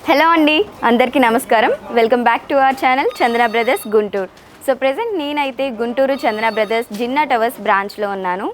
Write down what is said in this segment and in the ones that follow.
Hello అండి, అందరికీ నమస్కారం. Welcome back to our channel Chandana brothers Guntur. So present నేనైతే గుంటూరు చందన బ్రదర్స్ జిన్నా టవర్స్ బ్రాంచ్లో ఉన్నాను.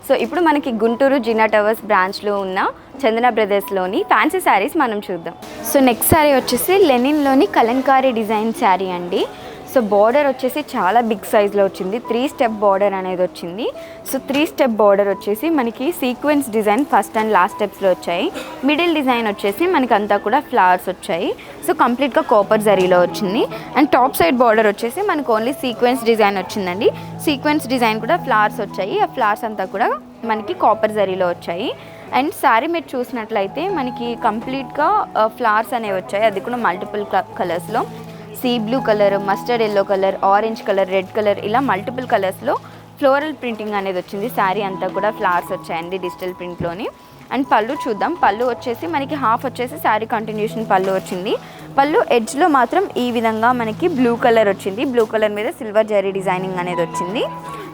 సో ఇప్పుడు మనకి గుంటూరు జిన్నా టవర్స్ బ్రాంచ్లో ఉన్న చందన బ్రదర్స్లోని ఫ్యాన్సీ శారీస్ మనం చూద్దాం. సో నెక్స్ట్ శారీ వచ్చేసి లెనిన్లోని కలంకారీ డిజైన్ శారీ అండి. సో బార్డర్ వచ్చేసి చాలా బిగ్ సైజ్లో వచ్చింది. 3 స్టెప్ బార్డర్ అనేది వచ్చింది. సో 3 స్టెప్ బార్డర్ వచ్చేసి మనకి sequence design first and last స్టెప్స్లో వచ్చాయి. మిడిల్ డిజైన్ వచ్చేసి మనకి అంతా కూడా ఫ్లవర్స్ వచ్చాయి. సో కంప్లీట్గా కాపర్ జరీలో వచ్చింది. అండ్ టాప్ సైడ్ బార్డర్ వచ్చేసి మనకు ఓన్లీ సీక్వెన్స్ డిజైన్ వచ్చిందండి. సీక్వెన్స్ డిజైన్ కూడా ఫ్లవర్స్ వచ్చాయి. ఆ ఫ్లవర్స్ అంతా కూడా మనకి కాపర్ జరీలో వచ్చాయి. అండ్ శారీ మీరు చూసినట్లయితే మనకి కంప్లీట్గా ఫ్లవర్స్ అనేవి వచ్చాయి. అది కూడా మల్టిపుల్ కలర్స్లో, sea blue colour, mustard yellow colour, orange colour, red colour, ఇలా మల్టిపుల్ కలర్స్లో ఫ్లోరల్ ప్రింటింగ్ అనేది వచ్చింది. శారీ అంతా కూడా ఫ్లవర్స్ వచ్చాయండి డిజిటల్ ప్రింట్లోని. అండ్ పళ్ళు చూద్దాం. పళ్ళు వచ్చేసి మనకి హాఫ్ వచ్చేసి శారీ కంటిన్యూషన్ పళ్ళు వచ్చింది. పళ్ళు ఎడ్జ్లో మాత్రం ఈ విధంగా మనకి బ్లూ కలర్ వచ్చింది. బ్లూ కలర్ మీద సిల్వర్ జరీ డిజైనింగ్ అనేది వచ్చింది.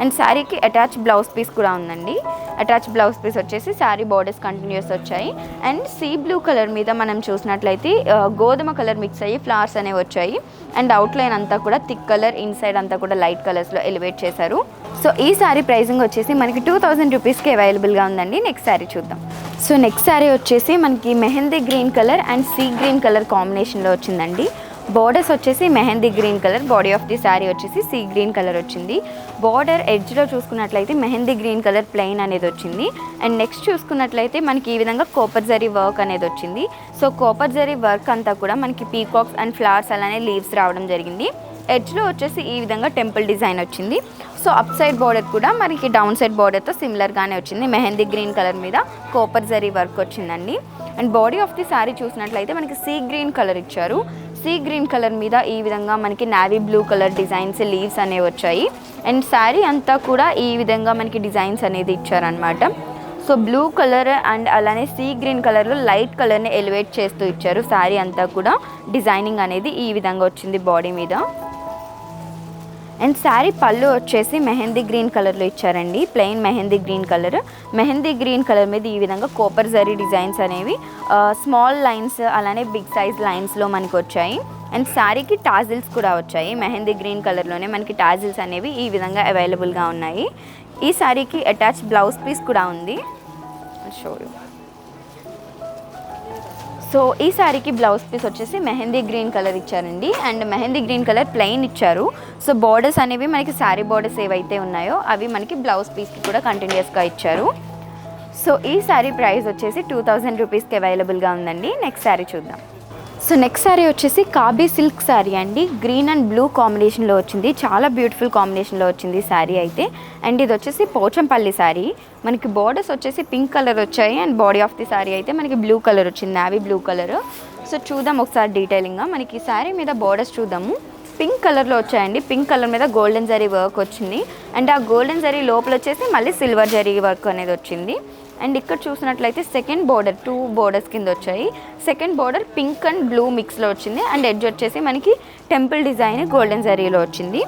అండ్ శారీకి అటాచ్ బ్లౌజ్ పీస్ కూడా ఉందండి. అటాచ్ బ్లౌజ్ పీస్ వచ్చేసి శారీ బార్డర్స్ కంటిన్యూస్ వచ్చాయి. అండ్ సీ బ్లూ కలర్ మీద మనం చూసినట్లయితే గోధుమ కలర్ మిక్స్ అయ్యి ఫ్లవర్స్ అనేవి వచ్చాయి. అండ్ అవుట్లైన్ అంతా కూడా థిక్ కలర్, ఇన్సైడ్ అంతా కూడా లైట్ కలర్స్లో ఎలివేట్ చేశారు. సో ఈ శారీ ప్రైసింగ్ వచ్చేసి మనకి 2000 రూపీస్కి అవైలబుల్గా ఉందండి. నెక్స్ట్ శారీ చూద్దాం. సో నెక్స్ట్ శారీ వచ్చేసి మనకి mehndi green colour and sea green colour కాంబినేషన్లో వచ్చిందండి. బార్డర్స్ వచ్చేసి mehndi green colour, body of the sari వచ్చేసి సీ గ్రీన్ కలర్ వచ్చింది. బార్డర్ ఎడ్జ్లో చూసుకున్నట్లయితే మెహందీ గ్రీన్ కలర్ ప్లెయిన్ అనేది వచ్చింది. అండ్ నెక్స్ట్ చూసుకున్నట్లయితే మనకి ఈ విధంగా కాపర్ జరీ వర్క్ అనేది వచ్చింది. సో కాపర్ జరీ వర్క్ అంతా కూడా మనకి పీకాక్స్ అండ్ ఫ్లవర్స్ అలానే లీవ్స్ రావడం జరిగింది. ఎడ్జ్లో వచ్చేసి ఈ విధంగా టెంపుల్ డిజైన్ వచ్చింది. సో అప్ సైడ్ బార్డర్ కూడా మనకి డౌన్ సైడ్ బార్డర్తో సిమిలర్గానే వచ్చింది. మెహందీ గ్రీన్ కలర్ మీద కాపర్ జరీ వర్క్ వచ్చిందండి. And body of the sari చూసినట్లయితే మనకి సీ గ్రీన్ కలర్ ఇచ్చారు. సీ గ్రీన్ కలర్ మీద ఈ విధంగా మనకి navy blue colour designs, leaves అనేవి వచ్చాయి. అండ్ శారీ అంతా కూడా ఈ విధంగా మనకి డిజైన్స్ అనేది ఇచ్చారనమాట. సో బ్లూ కలర్ అండ్ అలానే సీ గ్రీన్ కలర్లో లైట్ కలర్ని ఎలివేట్ చేస్తూ ఇచ్చారు. శారీ అంతా కూడా డిజైనింగ్ అనేది ఈ విధంగా వచ్చింది బాడీ మీద. అండ్ శారీ పళ్ళు వచ్చేసి మెహందీ గ్రీన్ కలర్లో ఇచ్చారండి. Plain mehndi green colour. Mehndi green colour మీద ఈ విధంగా కాపర్ జరీ డిజైన్స్ అనేవి స్మాల్ లైన్స్ అలానే బిగ్ సైజ్ లైన్స్లో మనకి వచ్చాయి. అండ్ శారీకి టాజిల్స్ కూడా వచ్చాయి. మెహందీ గ్రీన్ కలర్లోనే మనకి టాజిల్స్ అనేవి ఈ విధంగా అవైలబుల్గా ఉన్నాయి. ఈ శారీకి అటాచ్ బ్లౌజ్ పీస్ కూడా ఉంది. షోరూ. సో ఈ శారీకి బ్లౌజ్ పీస్ వచ్చేసి మెహందీ గ్రీన్ కలర్ ఇచ్చారండి. And mehndi green colour plain ఇచ్చారు. సో బార్డర్స్ అనేవి మనకి శారీ బార్డర్స్ ఏవైతే ఉన్నాయో అవి మనకి బ్లౌజ్ పీస్కి కూడా కంటిన్యూస్గా ఇచ్చారు. సో ఈ శారీ ప్రైస్ వచ్చేసి 2000 రూపీస్కి అవైలబుల్గా ఉందండి. నెక్స్ట్ శారీ చూద్దాం. సో నెక్స్ట్ శారీ వచ్చేసి కాబీ సిల్క్ శారీ అండి. గ్రీన్ అండ్ బ్లూ కాంబినేషన్లో వచ్చింది. చాలా బ్యూటిఫుల్ కాంబినేషన్లో వచ్చింది శారీ అయితే. అండ్ ఇది వచ్చేసి పోచంపల్లి శారీ. మనకి బార్డర్స్ వచ్చేసి పింక్ కలర్ వచ్చాయి. And body of the sari అయితే మనకి బ్లూ కలర్ వచ్చింది, నావీ బ్లూ కలర్. సో చూద్దాం ఒకసారి డీటెయిలింగ్గా. మనకి శారీ మీద బార్డర్స్ చూద్దాము. పింక్ కలర్లో వచ్చాయండి. పింక్ కలర్ మీద గోల్డెన్ జరీ వర్క్ వచ్చింది. అండ్ ఆ గోల్డెన్ జరీ లోపల వచ్చేసి మళ్ళీ సిల్వర్ జరీ వర్క్ అనేది వచ్చింది. అండ్ ఇక్కడ చూసినట్లయితే సెకండ్ బార్డర్ 2 బోర్డర్స్ కింద వచ్చాయి. Second border pink and blue మిక్స్లో వచ్చింది. అండ్ ఎడ్జ్ వచ్చేసి మనకి టెంపుల్ డిజైన్ గోల్డెన్ జరీలో వచ్చింది.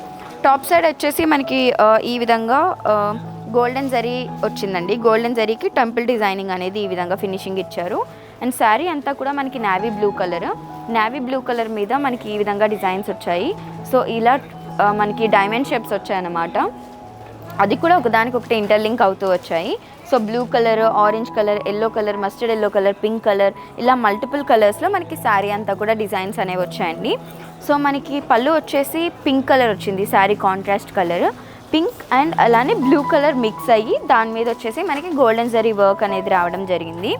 టాప్ సైడ్ వచ్చేసి మనకి ఈ విధంగా గోల్డెన్ జరీ వచ్చిందండి. గోల్డెన్ జరీకి టెంపుల్ డిజైనింగ్ అనేది ఈ విధంగా ఫినిషింగ్ ఇచ్చారు. అండ్ శారీ అంతా కూడా మనకి navy blue colour. Navy blue colour మీద మనకి ఈ విధంగా డిజైన్స్ వచ్చాయి. సో ఇలా మనకి డైమండ్ షేప్స్ వచ్చాయన్నమాట. అది కూడా ఒకదానికొకటి ఇంటర్లింక్ అవుతూ వచ్చాయి. So blue colour, orange colour, yellow colour, mustard yellow colour, pink colour, ఇలా మల్టిపుల్ కలర్స్లో మనకి శారీ అంతా కూడా డిజైన్స్ అనేవి వచ్చాయండి. సో మనకి పళ్ళు వచ్చేసి పింక్ కలర్ వచ్చింది. Sari contrast colour pink and అలానే బ్లూ కలర్ మిక్స్ అయ్యి దాని మీద వచ్చేసి మనకి గోల్డెన్ జరీ వర్క్ అనేది రావడం జరిగింది.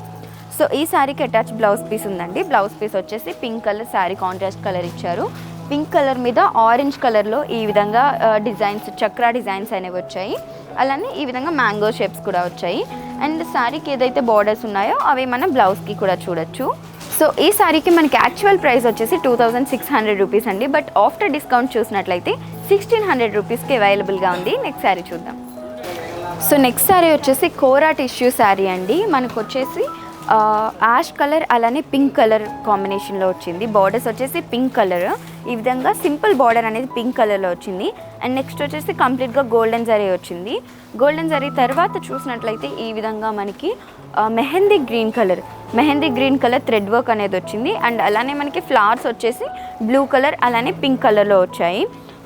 సో ఈ శారీకి అటాచ్ బ్లౌజ్ పీస్ ఉందండి. బ్లౌజ్ పీస్ వచ్చేసి pink colour sari contrast colour ఇచ్చారు. పింక్ కలర్ మీద ఆరెంజ్ కలర్లో ఈ విధంగా డిజైన్స్, చక్రా డిజైన్స్ అనేవి వచ్చాయి. అలానే ఈ విధంగా మ్యాంగో షేప్స్ కూడా వచ్చాయి. అండ్ శారీకి ఏదైతే బార్డర్స్ ఉన్నాయో అవి మనం బ్లౌజ్కి కూడా చూడొచ్చు. సో ఈ శారీకి మనకి యాక్చువల్ ప్రైస్ వచ్చేసి 2600 రూపీస్ అండి. బట్ ఆఫ్టర్ డిస్కౌంట్ చూసినట్లయితే 1600 రూపీస్కి అవైలబుల్గా ఉంది. నెక్స్ట్ శారీ చూద్దాం. సో నెక్స్ట్ శారీ వచ్చేసి కోరా టిష్యూ శారీ అండి. మనకు వచ్చేసి యాష్ కలర్ అలానే పింక్ కలర్ కాంబినేషన్లో వచ్చింది. బార్డర్స్ వచ్చేసి పింక్ కలర్, ఈ విధంగా సింపుల్ బార్డర్ అనేది పింక్ కలర్లో వచ్చింది. అండ్ నెక్స్ట్ వచ్చేసి కంప్లీట్గా గోల్డెన్ జరీ వచ్చింది. గోల్డెన్ జరీ తర్వాత చూసినట్లయితే ఈ విధంగా మనకి mehndi green colour thread work అనేది వచ్చింది. అండ్ అలానే మనకి ఫ్లవర్స్ వచ్చేసి బ్లూ కలర్ అలానే పింక్ కలర్లో వచ్చాయి.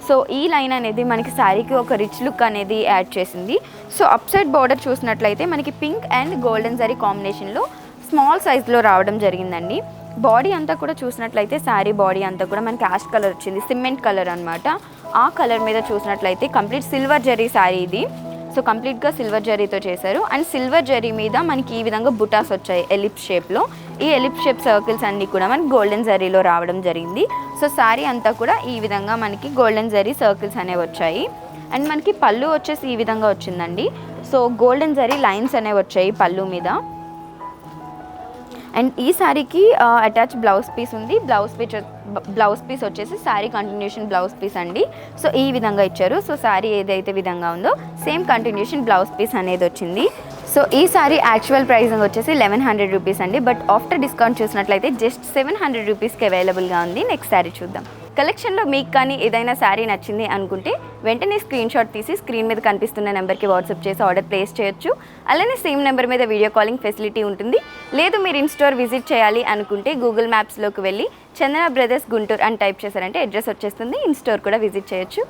సో ఈ లైన్ అనేది మనకి శారీకి ఒక రిచ్ లుక్ అనేది యాడ్ చేసింది. సో అప్ సైడ్ బార్డర్ చూసినట్లయితే మనకి పింక్ అండ్ గోల్డెన్ జరీ కాంబినేషన్లో స్మాల్ సైజ్లో రావడం జరిగిందండి. బాడీ అంతా కూడా చూసినట్లయితే శారీ బాడీ అంతా కూడా మనకి యాష్ కలర్ వచ్చింది, సిమెంట్ కలర్ అనమాట. ఆ కలర్ మీద చూసినట్లయితే కంప్లీట్ సిల్వర్ జరీ శారీ ఇది. సో కంప్లీట్గా సిల్వర్ జరీతో చేశారు. అండ్ సిల్వర్ జరీ మీద మనకి ఈ విధంగా బుటాస్ వచ్చాయి ఎలిప్స్ షేప్లో. ఈ ఎలిప్స్ షేప్ సర్కిల్స్ అన్నీ కూడా మనకి గోల్డెన్ జరీలో రావడం జరిగింది. సో శారీ అంతా కూడా ఈ విధంగా మనకి గోల్డెన్ జరీ సర్కిల్స్ అనేవి వచ్చాయి. అండ్ మనకి పళ్ళు వచ్చేసి ఈ విధంగా వచ్చిందండి. సో గోల్డెన్ జరీ లైన్స్ అనేవి వచ్చాయి పళ్ళు మీద. అండ్ ఈ శారీకి అటాచ్ బ్లౌజ్ పీస్ ఉంది. బ్లౌజ్ పీస్ వచ్చేసి శారీ కంటిన్యూషన్ బ్లౌజ్ పీస్ అండి. సో ఈ విధంగా ఇచ్చారు. సో శారీ ఏదైతే విధంగా ఉందో సేమ్ కంటిన్యూషన్ బ్లౌజ్ పీస్ అనేది వచ్చింది. సో ఈ శారీ యాక్చువల్ ప్రైసింగ్ వచ్చేసి 1100 రూపీస్ అండి. బట్ ఆఫ్టర్ డిస్కౌంట్ చూసినట్లయితే జస్ట్ 700 రూపీస్కి అవైలబుల్గా ఉంది. నెక్స్ట్ శారీ చూద్దాం. కలెక్షన్లో మీకు కానీ ఏదైనా శారీ నచ్చింది అనుకుంటే వెంటనే స్క్రీన్ షాట్ తీసి స్క్రీన్ మీద కనిపిస్తున్న నెంబర్కి వాట్సాప్ చేసి ఆర్డర్ ప్లేస్ చేయొచ్చు. అలానే సేమ్ నెంబర్ మీద వీడియో కాలింగ్ ఫెసిలిటీ ఉంటుంది. లేదు మీరు ఇన్ స్టోర్ విజిట్ చేయాలి అనుకుంటే గూగుల్ మ్యాప్స్లోకి వెళ్ళి చందన బ్రదర్స్ గుంటూరు అని టైప్ చేశారంటే అడ్రస్ వచ్చేస్తుంది. ఇన్ స్టోర్ కూడా విజిట్ చేయొచ్చు.